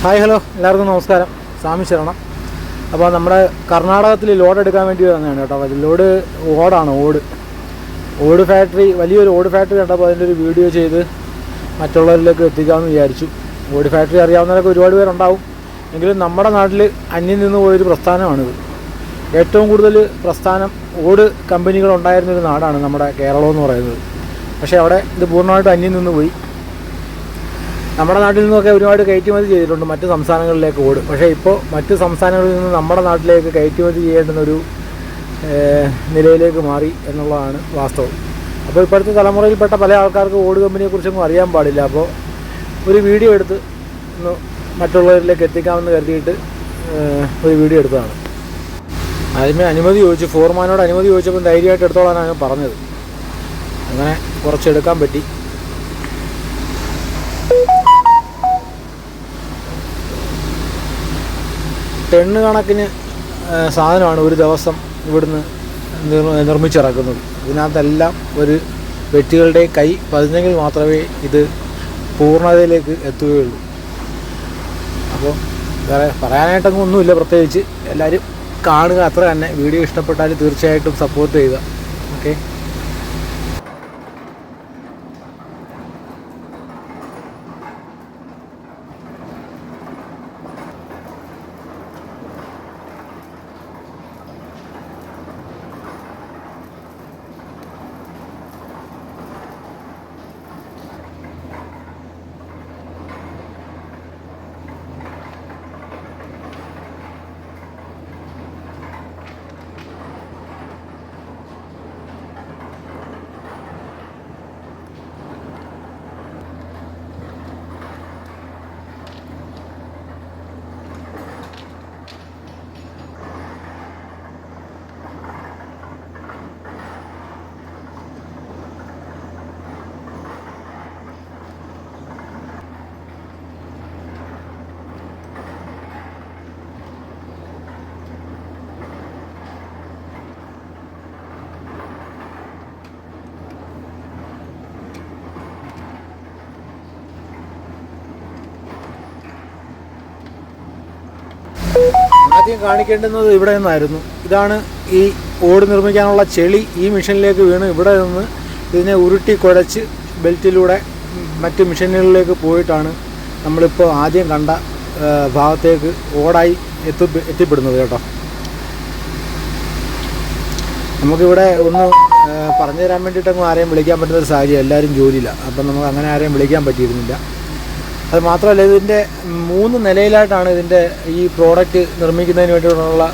Hi hello എല്ലാവർക്കും നമസ്കാരം. സ്വാമി ശരണം. അപ്പോൾ നമ്മുടെ കർണാടകത്തിൽ ലോഡ് എടുക്കാൻ വേണ്ടി വന്നതാണ് കേട്ടോ. ലോഡ് ഓടാണ്, ഓട് ഫാക്ടറി, വലിയൊരു ഓട് ഫാക്ടറി കണ്ടപ്പോൾ അതിൻ്റെ ഒരു വീഡിയോ ചെയ്ത് മറ്റുള്ളവരിലേക്ക് എത്തിക്കാമെന്ന് വിചാരിച്ചു. ഓട് ഫാക്ടറി അറിയാവുന്നവരൊക്കെ ഒരുപാട് പേരുണ്ടാവും. എങ്കിലും നമ്മുടെ നാട്ടിൽ അന്യം നിന്ന് പോയൊരു പ്രസ്ഥാനമാണിത്. ഏറ്റവും കൂടുതൽ പ്രസ്ഥാനം ഓട് കമ്പനികളുണ്ടായിരുന്നൊരു നാടാണ് നമ്മുടെ കേരളം എന്ന് പറയുന്നത്. പക്ഷേ അവിടെ ഇത് പൂർണ്ണമായിട്ടും അന്യം നിന്ന് പോയി. നമ്മുടെ നാട്ടിൽ നിന്നൊക്കെ ഒരുപാട് കയറ്റുമതി ചെയ്തിട്ടുണ്ട് മറ്റ് സംസ്ഥാനങ്ങളിലേക്ക് ഓട്. പക്ഷേ ഇപ്പോൾ മറ്റ് സംസ്ഥാനങ്ങളിൽ നിന്ന് നമ്മുടെ നാട്ടിലേക്ക് കയറ്റുമതി ചെയ്യേണ്ടുന്നൊരു നിലയിലേക്ക് മാറി എന്നുള്ളതാണ് വാസ്തവം. അപ്പോൾ ഇപ്പോഴത്തെ തലമുറയിൽപ്പെട്ട പല ആൾക്കാർക്ക് ഓട് കമ്പനിയെക്കുറിച്ചൊന്നും അറിയാൻ പാടില്ല. അപ്പോൾ ഒരു വീഡിയോ എടുത്ത് ഒന്ന് മറ്റുള്ളവരിലേക്ക് എത്തിക്കാമെന്ന് കരുതിയിട്ട് ഒരു വീഡിയോ എടുത്തതാണ്. ആദ്യമേ അനുമതി ചോദിച്ചു, ഫോർമാനോട് അനുമതി ചോദിച്ചപ്പോൾ ധൈര്യമായിട്ട് എടുത്തോളാനാണ് പറഞ്ഞത്. അങ്ങനെ കുറച്ചെടുക്കാൻ പറ്റി. ടണ്ണ് കണക്കിന് സാധനമാണ് ഒരു ദിവസം ഇവിടുന്ന് നിർമ്മിച്ചിറക്കുന്നത്. ഇതിനകത്തെല്ലാം ഒരു വ്യക്തികളുടെ കൈ പതിഞ്ഞെങ്കിൽ മാത്രമേ ഇത് പൂർണ്ണതയിലേക്ക് എത്തുകയുള്ളൂ. അപ്പോൾ വേറെ പറയാനായിട്ടൊന്നും ഒന്നുമില്ല പ്രത്യേകിച്ച്. എല്ലാവരും കാണുക, അത്ര തന്നെ. വീഡിയോ ഇഷ്ടപ്പെട്ടാൽ തീർച്ചയായിട്ടും സപ്പോർട്ട് ചെയ്യുക. ഓക്കെ. ആദ്യം കാണിക്കേണ്ടുന്നത് ഇവിടെ നിന്നായിരുന്നു. ഇതാണ് ഈ ഓട് നിർമ്മിക്കാനുള്ള ചെളി ഈ മെഷീനിലേക്ക് വീണ് ഇവിടെ നിന്ന് ഇതിനെ ഉരുട്ടി കുഴച്ച് ബെൽറ്റിലൂടെ മറ്റ് മെഷീനുകളിലേക്ക് പോയിട്ടാണ് നമ്മളിപ്പോൾ ആദ്യം കണ്ട ഭാഗത്തേക്ക് ഓടായി എത്തിപ്പെടുന്നത് കേട്ടോ. നമുക്കിവിടെ ഒന്ന് പറഞ്ഞു തരാൻ വേണ്ടിയിട്ടൊന്നും ആരെയും വിളിക്കാൻ പറ്റുന്നൊരു സാഹചര്യം, എല്ലാവരും ജോലിയില്ല. അപ്പം നമുക്ക് അങ്ങനെ ആരെയും വിളിക്കാൻ പറ്റിയിരുന്നില്ല. അത് മാത്രമല്ല, ഇതിൻ്റെ 3 നിലയിലായിട്ടാണ് ഇതിൻ്റെ ഈ പ്രോഡക്റ്റ് നിർമ്മിക്കുന്നതിന് വേണ്ടിയിട്ടുള്ള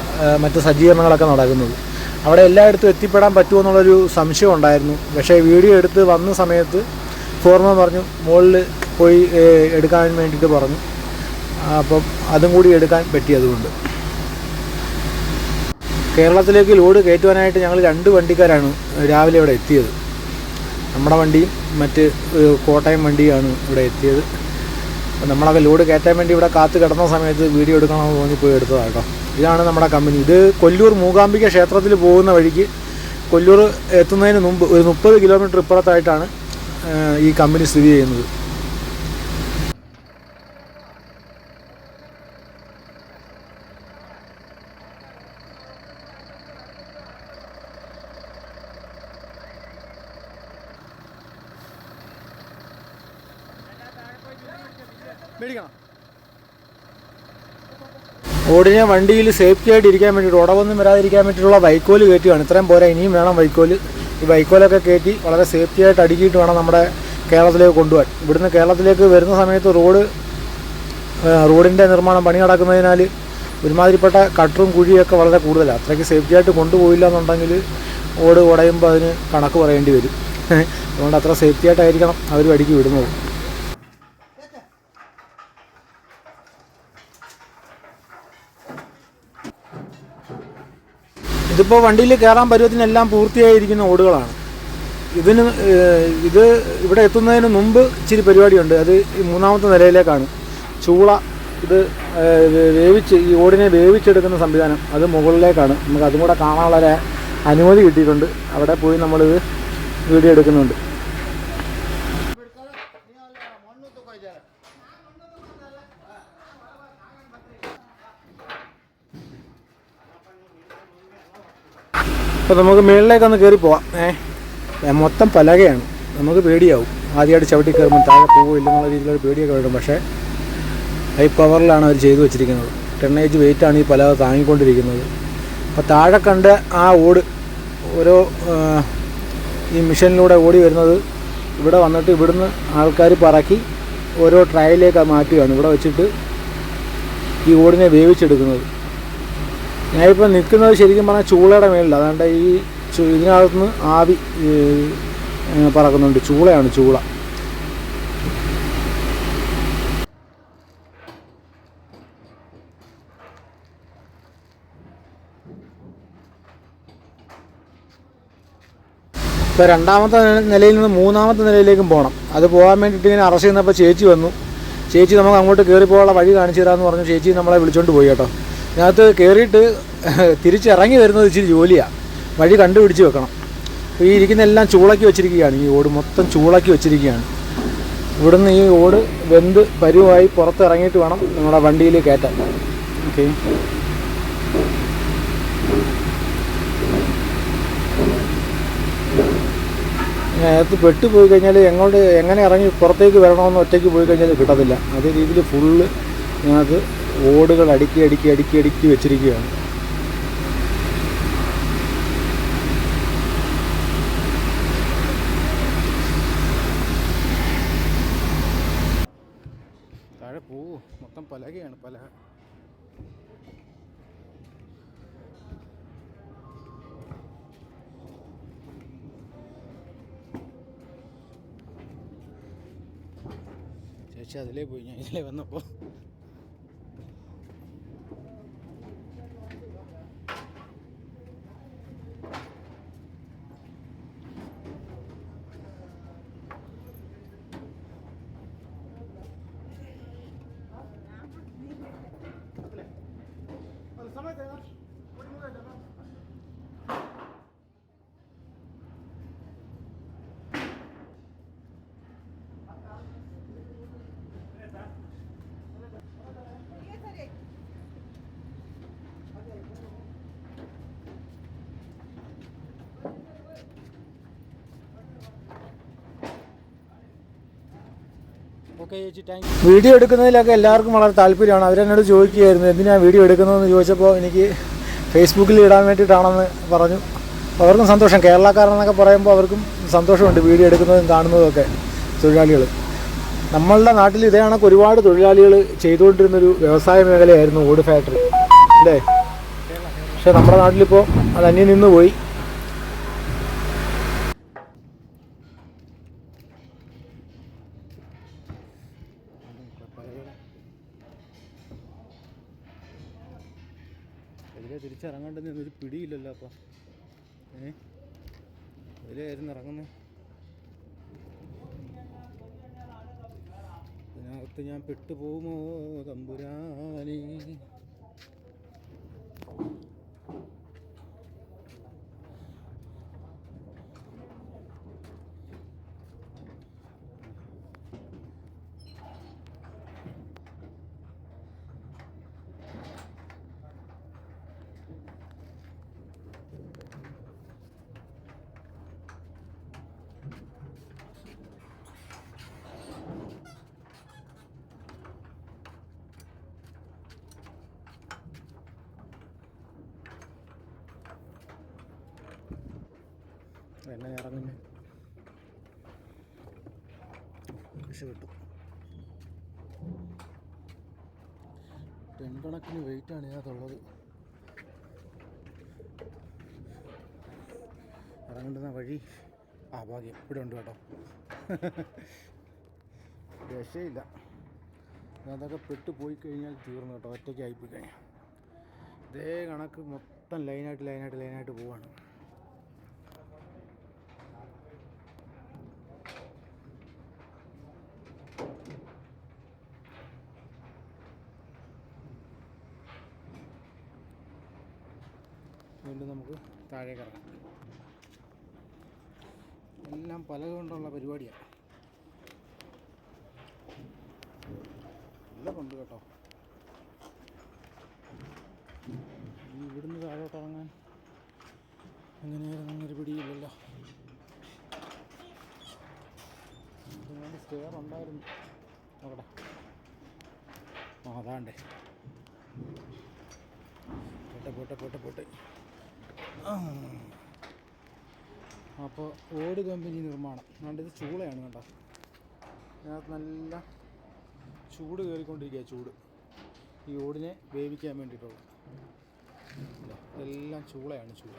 മറ്റ് സജ്ജീകരണങ്ങളൊക്കെ നടക്കുന്നത്. അവിടെ എല്ലായിടത്തും എത്തിപ്പെടാൻ പറ്റുമെന്നുള്ളൊരു സംശയം ഉണ്ടായിരുന്നു. പക്ഷേ വീഡിയോ എടുത്ത് വന്ന സമയത്ത് ഫോർമാൻ പറഞ്ഞു മുകളിൽ പോയി എടുക്കാൻ വേണ്ടിയിട്ട് പറഞ്ഞു. അപ്പം അതും കൂടി എടുക്കാൻ പറ്റി. അതുകൊണ്ട് കേരളത്തിലേക്ക് ലോഡ് കയറ്റുവാനായിട്ട് ഞങ്ങൾ 2 വണ്ടിക്കാരാണ് രാവിലെ ഇവിടെ എത്തിയത്. നമ്മുടെ വണ്ടിയും മറ്റ് കോട്ടയം വണ്ടിയാണ് ഇവിടെ എത്തിയത്. നമ്മളൊക്കെ ലോഡ് കയറ്റാൻ വേണ്ടി ഇവിടെ കാത്ത് കിടന്ന സമയത്ത് വീഡിയോ എടുക്കണമെന്ന് തോന്നിപ്പോയി എടുത്തതാണ് കേട്ടോ. ഇതാണ് നമ്മുടെ കമ്പനി. ഇത് കൊല്ലൂർ മൂകാംബിക ക്ഷേത്രത്തിൽ പോകുന്ന വഴിക്ക് കൊല്ലൂർ എത്തുന്നതിന് മുമ്പ് ഒരു 30 കിലോമീറ്റർ ഇപ്പുറത്തായിട്ടാണ് ഈ കമ്പനി സ്ഥിതി ചെയ്യുന്നത്. ഓടിനെ വണ്ടിയിൽ സേഫ്റ്റി ആയിട്ട് ഇരിക്കാൻ വേണ്ടിയിട്ട്, ഉടവൊന്നും വരാതിരിക്കാൻ വേണ്ടിയിട്ടുള്ള വൈക്കോല് കയറ്റുകയാണ്. ഇത്രയും പോരാ, ഇനിയും വേണം വൈക്കോല്. ഈ വൈക്കോലൊക്കെ കയറ്റി വളരെ സേഫ്റ്റി ആയിട്ട് അടുക്കിയിട്ട് വേണം നമ്മുടെ കേരളത്തിലേക്ക് കൊണ്ടുപോകാൻ. ഇവിടുന്ന് കേരളത്തിലേക്ക് വരുന്ന സമയത്ത് റോഡിൻ്റെ നിർമ്മാണം പണി നടക്കുന്നതിനാൽ ഒരുമാതിരിപ്പെട്ട കട്ടറും കുഴിയൊക്കെ വളരെ കൂടുതലാണ്. അത്രയ്ക്ക് സേഫ്റ്റി ആയിട്ട് കൊണ്ടുപോയില്ല എന്നുണ്ടെങ്കിൽ ഓട് ഉടയുമ്പോൾ അതിന് കണക്ക് പറയേണ്ടി വരും. അതുകൊണ്ട് അത്ര സേഫ്റ്റി ആയിട്ടായിരിക്കണം അവർ വടിക്ക് വിടുന്നത്. ഇതിപ്പോൾ വണ്ടിയിൽ കയറാൻ പരുവത്തിനെല്ലാം പൂർത്തിയായിരിക്കുന്ന ഓടുകളാണ്. ഇത് ഇവിടെ എത്തുന്നതിന് മുമ്പ് ഇച്ചിരി പരിപാടിയുണ്ട്. അത് ഈ 3ാമത്തെ നിലയിലേക്കാണ്. ചൂള ഇത് ഈ ഓടിനെ വേവിച്ചെടുക്കുന്ന സംവിധാനം അത് മുകളിലേക്കാണ്. നമുക്ക് അതും കൂടെ കാണാനുള്ള അനുമതി കിട്ടിയിട്ടുണ്ട്. അവിടെ പോയി നമ്മളിത് വീഡിയോ എടുക്കുന്നുണ്ട്. അപ്പോൾ നമുക്ക് മുകളിലേക്കൊന്ന് കയറി പോവാം. മൊത്തം പലകയാണ്, നമുക്ക് പേടിയാവും ആദ്യമായിട്ട് ചവിട്ടി കയറുമ്പോൾ താഴെ പോവില്ലെന്നുള്ള രീതിയിലൊരു പേടിയൊക്കെ വരും. പക്ഷേ ഹൈ പവറിലാണ് അവർ ചെയ്തു വെച്ചിരിക്കുന്നത്. 10 H വെയിറ്റാണ് ഈ പലക താങ്ങിക്കൊണ്ടിരിക്കുന്നത്. അപ്പോൾ താഴെ കണ്ട ആ ഓട് ഓരോ ഈ മിഷനിലൂടെ ഓടി വരുന്നത് ഇവിടെ വന്നിട്ട് ഇവിടുന്ന് ആൾക്കാർ പറക്കി ഓരോ ട്രയലിലേക്ക് മാറ്റുകയാണ് ഇവിടെ വെച്ചിട്ട് ഈ ഓടിനെ വേവിച്ചെടുക്കുന്നത്. ഞാനിപ്പോൾ നിൽക്കുന്നത് ശരിക്കും പറഞ്ഞാൽ ചൂളയുടെ മേളിൽ, അതുകൊണ്ട് ഈ ഇതിനകത്തുനിന്ന് ആവി പറക്കുന്നുണ്ട്. ചൂളയാണ്, ചൂള. ഇപ്പോൾ രണ്ടാമത്തെ നിലയിൽ നിന്ന് മൂന്നാമത്തെ നിലയിലേക്കും പോകണം. അത് പോകാൻ വേണ്ടിയിട്ട് ഇങ്ങനെ അറസ്റ്റ് ചെയ്യുന്നപ്പോൾ ചേച്ചി വന്നു. ചേച്ചി നമുക്ക് അങ്ങോട്ട് കയറി പോകാനുള്ള വഴി കാണിച്ചു തരാമെന്ന് പറഞ്ഞു. ചേച്ചി നമ്മളെ വിളിച്ചുകൊണ്ട് പോയി കേട്ടോ. ഇതിനകത്ത് കയറിയിട്ട് തിരിച്ചിറങ്ങി വരുന്നത് ഇച്ചിരി ജോലിയാണ്, വഴി കണ്ടുപിടിച്ച് വെക്കണം. അപ്പോൾ ഈ ഇരിക്കുന്ന എല്ലാം ചൂളക്കി വെച്ചിരിക്കുകയാണ്, ഈ ഓട് മൊത്തം ചൂളക്കി വെച്ചിരിക്കുകയാണ്. ഇവിടുന്ന് ഈ ഓട് വെന്ത് പരുവായി പുറത്തിറങ്ങിയിട്ട് വേണം നമ്മുടെ വണ്ടിയിൽ കയറ്റാൻ. ഓക്കെ, അതിനകത്ത് പെട്ടുപോയി കഴിഞ്ഞാൽ എങ്ങനെ ഇറങ്ങി പുറത്തേക്ക് വരണമെന്ന് ഒറ്റയ്ക്ക് പോയി കഴിഞ്ഞാൽ കിട്ടത്തില്ല. അതേ രീതിയിൽ ഫുള്ള് ഇതിനകത്ത് ഓടുകൾ അടുക്കി അടുക്കി അടുക്കി അടുക്കി വെച്ചിരിക്കുകയാണ്. താഴെ പോവൂ, മൊത്തം പലകയാണ്, പലക. ചേച്ചി അതിലേ പോയി, ഞാൻ ഇതിലേ വന്നപ്പോൾ. ഓക്കെ ചേച്ചി, താങ്ക് യു. വീഡിയോ എടുക്കുന്നതിലൊക്കെ എല്ലാവർക്കും വളരെ താല്പര്യമാണ്. അവരെന്നോട് ചോദിക്കുകയായിരുന്നു എന്തിനാണ് വീഡിയോ എടുക്കുന്നതെന്ന് ചോദിച്ചപ്പോൾ എനിക്ക് ഫേസ്ബുക്കിൽ ഇടാൻ വേണ്ടിയിട്ടാണെന്ന് പറഞ്ഞു. അവർക്കും സന്തോഷം, കേരളക്കാരെന്നൊക്കെ പറയുമ്പോൾ അവർക്കും സന്തോഷമുണ്ട് വീഡിയോ എടുക്കുന്നതും കാണുന്നതുമൊക്കെ. തൊഴിലാളികൾ നമ്മളുടെ നാട്ടിൽ ഇതേ കണക്ക് ഒരുപാട് തൊഴിലാളികൾ ചെയ്തുകൊണ്ടിരുന്നൊരു വ്യവസായ മേഖലയായിരുന്നു ഓട് ഫാക്ടറി അല്ലേ. പക്ഷേ നമ്മുടെ നാട്ടിലിപ്പോൾ അത് അന്യം നിന്ന് പോയി. ഇതിലെ തിരിച്ചിറങ്ങേണ്ടെന്നൊരു പിടിയില്ലല്ലോ. അപ്പോൾ ഇതിലായിരുന്നു ഇറങ്ങുന്നത്. ഇതിനകത്ത് ഞാൻ പെട്ടുപോകുമോ തമ്പുരാനേ. എങ്ങനെ ഇറങ്ങുന്നു രക്ഷപ്പെട്ടു. ടൺ കണക്കിന് വെയിറ്റാണ് ഇതിനകത്തുള്ളത്. ഇറങ്ങേണ്ടുന്ന വഴി ഭാഗ്യം ഇവിടെ ഉണ്ട് കേട്ടോ. രക്ഷയില്ല, അതൊക്കെ പെട്ടുപോയി കഴിഞ്ഞാൽ തീർന്നു കേട്ടോ. ഒറ്റയ്ക്കായിപ്പോയി കഴിഞ്ഞാൽ ഇതേ കണക്ക് മൊത്തം ലൈനായിട്ട് പോവാണ്. വീണ്ടും നമുക്ക് താഴേക്ക് ഇറങ്ങാം. എല്ലാം പലക കൊണ്ടുള്ള പരിപാടിയാണ്. എല്ലാം കൊണ്ട് കേട്ടോ. ഇവിടുന്ന് താഴോട്ട് ഇറങ്ങാൻ അങ്ങനെയൊരു പിടിയില്ലല്ലോ. സ്റ്റെയർ ഉണ്ടായിരുന്നു അവിടെ. അതാണ്ടേ പോട്ടെ. അപ്പോൾ ഓട് കമ്പനി നിർമ്മാണം. അതുകൊണ്ട് ഇത് ചൂളയാണ് കേട്ടോ. അതിനകത്ത് നല്ല ചൂട് കയറിക്കൊണ്ടിരിക്കുക. ചൂട് ഈ ഓടിനെ വേവിക്കാൻ വേണ്ടിയിട്ടുള്ള ഇതെല്ലാം ചൂളയാണ്. ചൂള.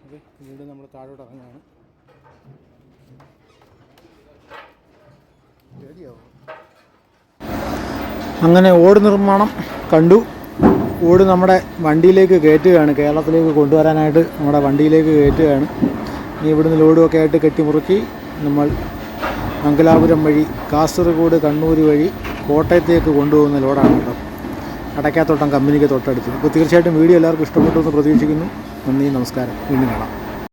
ഓക്കെ, വീണ്ടും നമ്മൾ താഴോട്ട് ഇറങ്ങുകയാണ്. അങ്ങനെ ഓട് നിർമ്മാണം കണ്ടു. ഓട് നമ്മുടെ വണ്ടിയിലേക്ക് കയറ്റുകയാണ്. കേരളത്തിലേക്ക് കൊണ്ടുവരാനായിട്ട് നമ്മുടെ വണ്ടിയിലേക്ക് കയറ്റുകയാണ്. ഇനി ഇവിടുന്ന് ലോഡുമൊക്കെ ആയിട്ട് കെട്ടിമുറുക്കി നമ്മൾ മംഗലാപുരം വഴി കാസർഗോഡ് കണ്ണൂർ വഴി കോട്ടയത്തേക്ക് കൊണ്ടുപോകുന്ന ലോഡാണ് കേട്ടോ. അടയ്ക്കാത്തോട്ടം കമ്പനിക്ക് തൊട്ടടുത്ത്. അപ്പോൾ തീർച്ചയായിട്ടും വീഡിയോ എല്ലാവർക്കും ഇഷ്ടപ്പെട്ടു എന്ന് പ്രതീക്ഷിക്കുന്നു. നന്ദി, നമസ്കാരം. വീണ്ടും കാണാം.